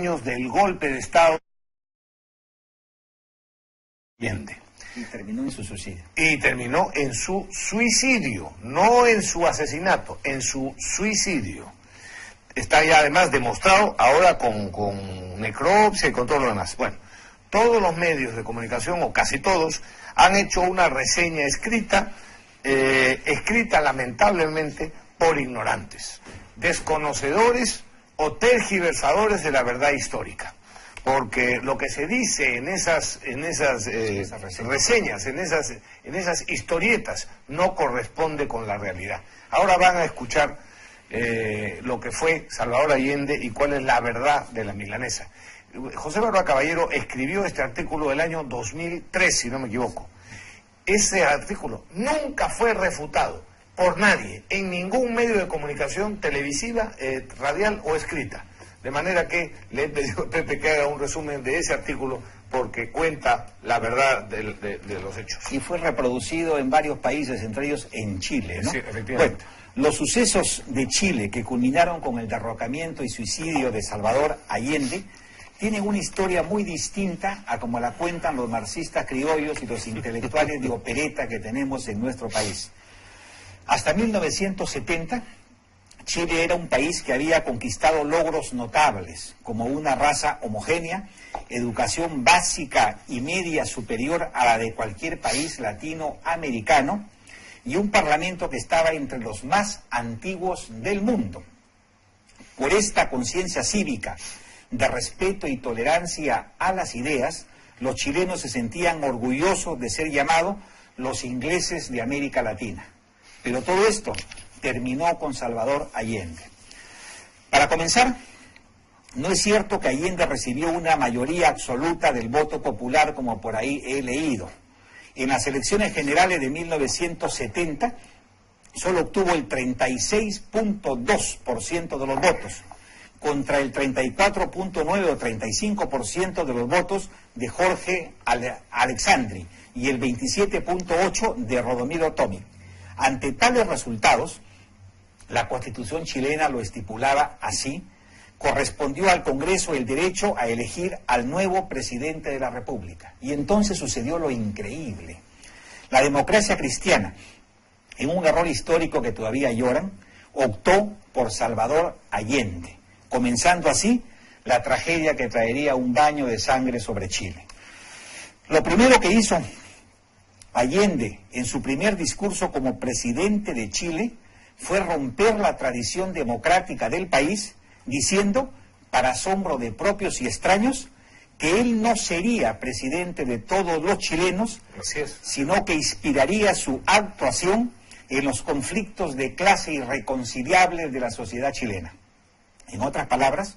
años del golpe de Estado Allende. Y terminó en su suicidio. Y terminó en su suicidio, no en su asesinato, en su suicidio. Está ya además demostrado ahora con necropsia y con todo lo demás. Bueno, todos los medios de comunicación, o casi todos, han hecho una reseña escrita, escrita lamentablemente por ignorantes, desconocedores o tergiversadores de la verdad histórica. Porque lo que se dice en esas reseñas, en esas historietas, no corresponde con la realidad. Ahora van a escuchar lo que fue Salvador Allende y cuál es la verdad de la milanesa. José Barba Caballero escribió este artículo del año 2003, si no me equivoco. Ese artículo nunca fue refutado por nadie, en ningún medio de comunicación televisiva, radial o escrita. De manera que le he pedido a Pepe que haga un resumen de ese artículo porque cuenta la verdad de los hechos. Y fue reproducido en varios países, entre ellos en Chile, ¿no? Sí, efectivamente. Bueno, los sucesos de Chile que culminaron con el derrocamiento y suicidio de Salvador Allende tienen una historia muy distinta a como la cuentan los marxistas criollos y los intelectuales de opereta que tenemos en nuestro país. Hasta 1970... Chile era un país que había conquistado logros notables, como una raza homogénea, educación básica y media superior a la de cualquier país latinoamericano, y un parlamento que estaba entre los más antiguos del mundo. Por esta conciencia cívica de respeto y tolerancia a las ideas, los chilenos se sentían orgullosos de ser llamados los ingleses de América Latina. Pero todo esto terminó con Salvador Allende. Para comenzar, no es cierto que Allende recibió una mayoría absoluta del voto popular como por ahí he leído. En las elecciones generales de 1970 solo obtuvo el 36.2% de los votos, contra el 34.9 o 35% de los votos de Jorge Alexandri y el 27.8% de Rodomiro Tomic. Ante tales resultados, la Constitución chilena lo estipulaba así: correspondió al Congreso el derecho a elegir al nuevo presidente de la República. Y entonces sucedió lo increíble. La democracia cristiana, en un error histórico que todavía lloran, optó por Salvador Allende, comenzando así la tragedia que traería un baño de sangre sobre Chile. Lo primero que hizo Allende en su primer discurso como presidente de Chile fue romper la tradición democrática del país, diciendo, para asombro de propios y extraños, que él no sería presidente de todos los chilenos, sino que inspiraría su actuación en los conflictos de clase irreconciliables de la sociedad chilena. En otras palabras,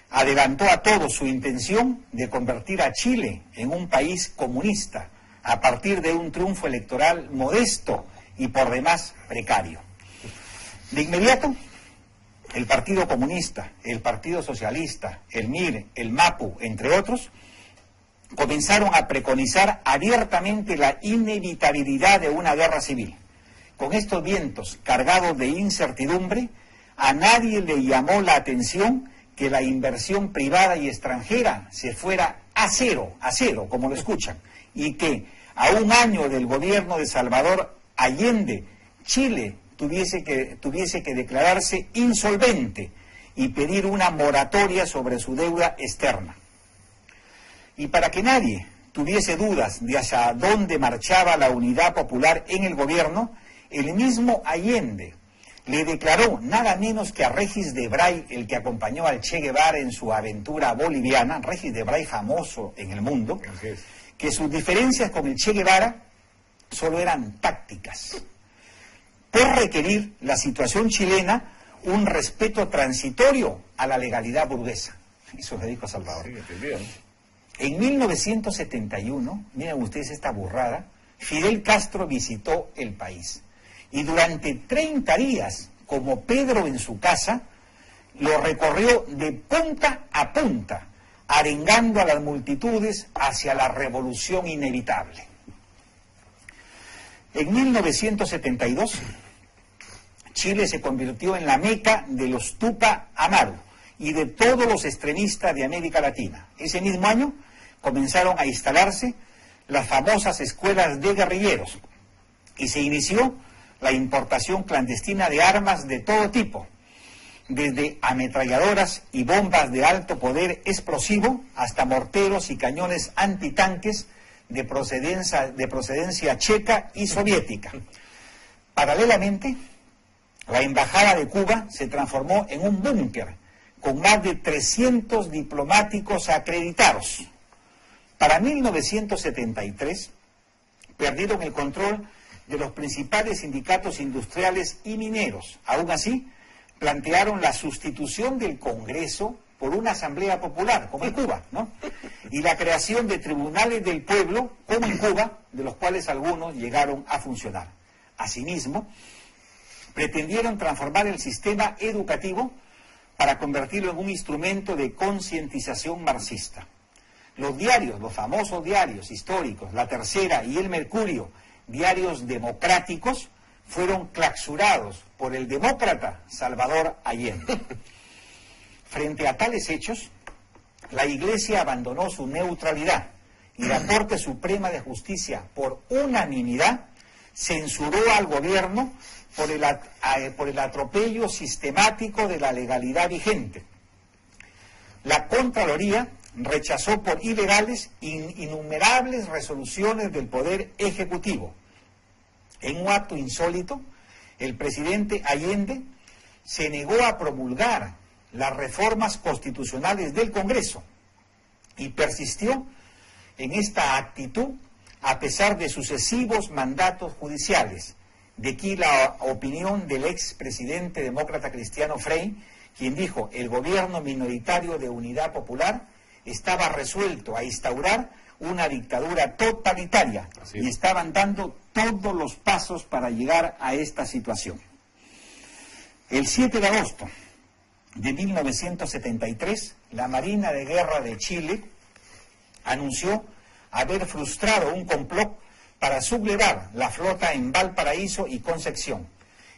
adelantó a todos su intención de convertir a Chile en un país comunista a partir de un triunfo electoral modesto y por demás precario. De inmediato, el Partido Comunista, el Partido Socialista, el MIR, el MAPU, entre otros, comenzaron a preconizar abiertamente la inevitabilidad de una guerra civil. Con estos vientos cargados de incertidumbre, a nadie le llamó la atención que la inversión privada y extranjera se fuera a cero, como lo escuchan, y que a un año del gobierno de Salvador Allende, Chile tuviese que declararse insolvente y pedir una moratoria sobre su deuda externa. Y para que nadie tuviese dudas de hacia dónde marchaba la unidad popular en el gobierno, el mismo Allende le declaró nada menos que a Regis Debray, el que acompañó al Che Guevara en su aventura boliviana, Regis Debray famoso en el mundo, que sus diferencias con el Che Guevara solo eran tácticas. Por requerir la situación chilena un respeto transitorio a la legalidad burguesa. Eso le dijo a Salvador. En 1971, miren ustedes esta burrada, Fidel Castro visitó el país. Y durante 30 días, como Pedro en su casa, lo recorrió de punta a punta, arengando a las multitudes hacia la revolución inevitable. En 1972, Chile se convirtió en la meca de los Tupac Amaru y de todos los extremistas de América Latina. Ese mismo año comenzaron a instalarse las famosas escuelas de guerrilleros y se inició la importación clandestina de armas de todo tipo, desde ametralladoras y bombas de alto poder explosivo hasta morteros y cañones antitanques de procedencia checa y soviética. Paralelamente, la Embajada de Cuba se transformó en un búnker con más de 300 diplomáticos acreditados. Para 1973, perdieron el control de los principales sindicatos industriales y mineros. Aún así, plantearon la sustitución del Congreso por una Asamblea Popular, como en Cuba, ¿no? Y la creación de tribunales del pueblo, como en Cuba, de los cuales algunos llegaron a funcionar. Asimismo, pretendieron transformar el sistema educativo para convertirlo en un instrumento de concientización marxista. Los diarios, los famosos diarios históricos, La Tercera y El Mercurio, diarios democráticos, fueron clausurados por el demócrata Salvador Allende. Frente a tales hechos, la Iglesia abandonó su neutralidad y la Corte Suprema de Justicia, por unanimidad, censuró al gobierno por el atropello sistemático de la legalidad vigente. La Contraloría rechazó por ilegales innumerables resoluciones del Poder Ejecutivo. En un acto insólito, el presidente Allende se negó a promulgar las reformas constitucionales del Congreso y persistió en esta actitud a pesar de sucesivos mandatos judiciales. De aquí la opinión del expresidente demócrata Cristiano Frei, quien dijo: el gobierno minoritario de Unidad Popular estaba resuelto a instaurar una dictadura totalitaria y estaban dando todos los pasos para llegar a esta situación. El 7 de agosto de 1973, la Marina de Guerra de Chile anunció haber frustrado un complot para sublevar la flota en Valparaíso y Concepción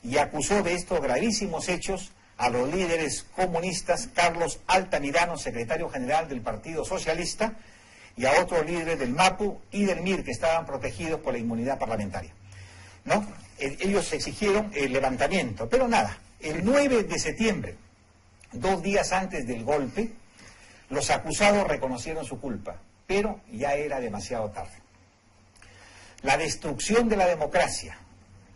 y acusó de estos gravísimos hechos a los líderes comunistas Carlos Altamirano, secretario general del Partido Socialista, y a otros líderes del MAPU y del MIR que estaban protegidos por la inmunidad parlamentaria, ¿no? Ellos exigieron el levantamiento, pero nada. El 9 de septiembre, 2 días antes del golpe, los acusados reconocieron su culpa, pero ya era demasiado tarde. La destrucción de la democracia,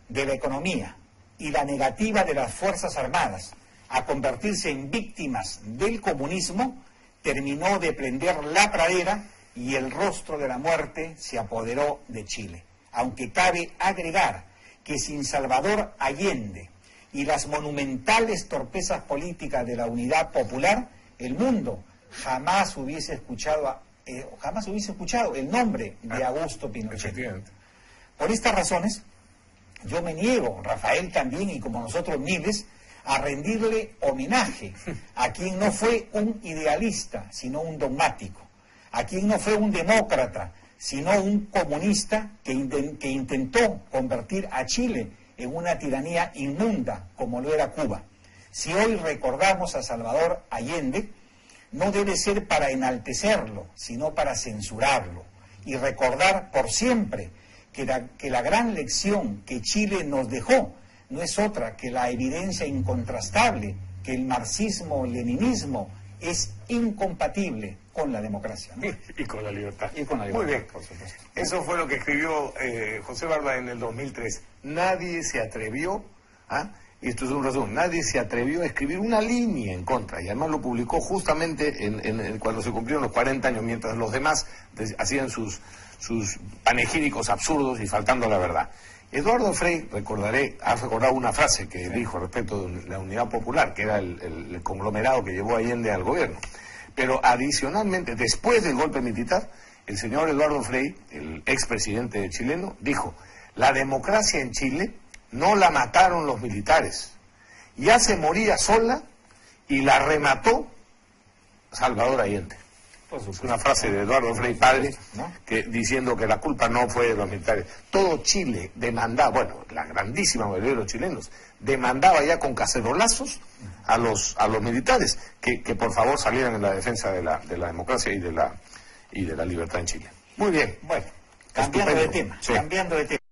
de la economía y la negativa de las Fuerzas Armadas a convertirse en víctimas del comunismo terminó de prender la pradera y el rostro de la muerte se apoderó de Chile. Aunque cabe agregar que sin Salvador Allende y las monumentales torpezas políticas de la Unidad Popular, el mundo jamás hubiese escuchado el nombre de Augusto Pinochet. Por estas razones, yo me niego, Rafael también y como nosotros miles, a rendirle homenaje a quien no fue un idealista, sino un dogmático, a quien no fue un demócrata, sino un comunista que intentó convertir a Chile en una tiranía inmunda como lo era Cuba. Si hoy recordamos a Salvador Allende, no debe ser para enaltecerlo, sino para censurarlo y recordar por siempre que la gran lección que Chile nos dejó no es otra que la evidencia incontrastable que el marxismo-leninismo es incompatible con la democracia, ¿no? Y con la libertad. Y con la libertad. Muy bien, por supuesto. Eso fue lo que escribió José Barba en el 2003. Nadie se atrevió, y esto es un resumen, nadie se atrevió a escribir una línea en contra, y además lo publicó justamente cuando se cumplieron los 40 años, mientras los demás hacían sus panegíricos absurdos y faltando a la verdad. Eduardo Frei, ha recordado una frase que dijo respecto de la Unidad Popular, que era el conglomerado que llevó a Allende al gobierno. Pero adicionalmente, después del golpe militar, el señor Eduardo Frei, el expresidente chileno, dijo: la democracia en Chile no la mataron los militares, ya se moría sola y la remató Salvador Allende. Es una frase de Eduardo Frei padre, ¿no? Diciendo que la culpa no fue de los militares. Todo Chile demandaba, bueno, la grandísima mayoría de los chilenos demandaba ya con cacerolazos a los militares que por favor salieran en la defensa de la democracia y de la libertad en Chile. Muy bien. Bueno, cambiando de tema.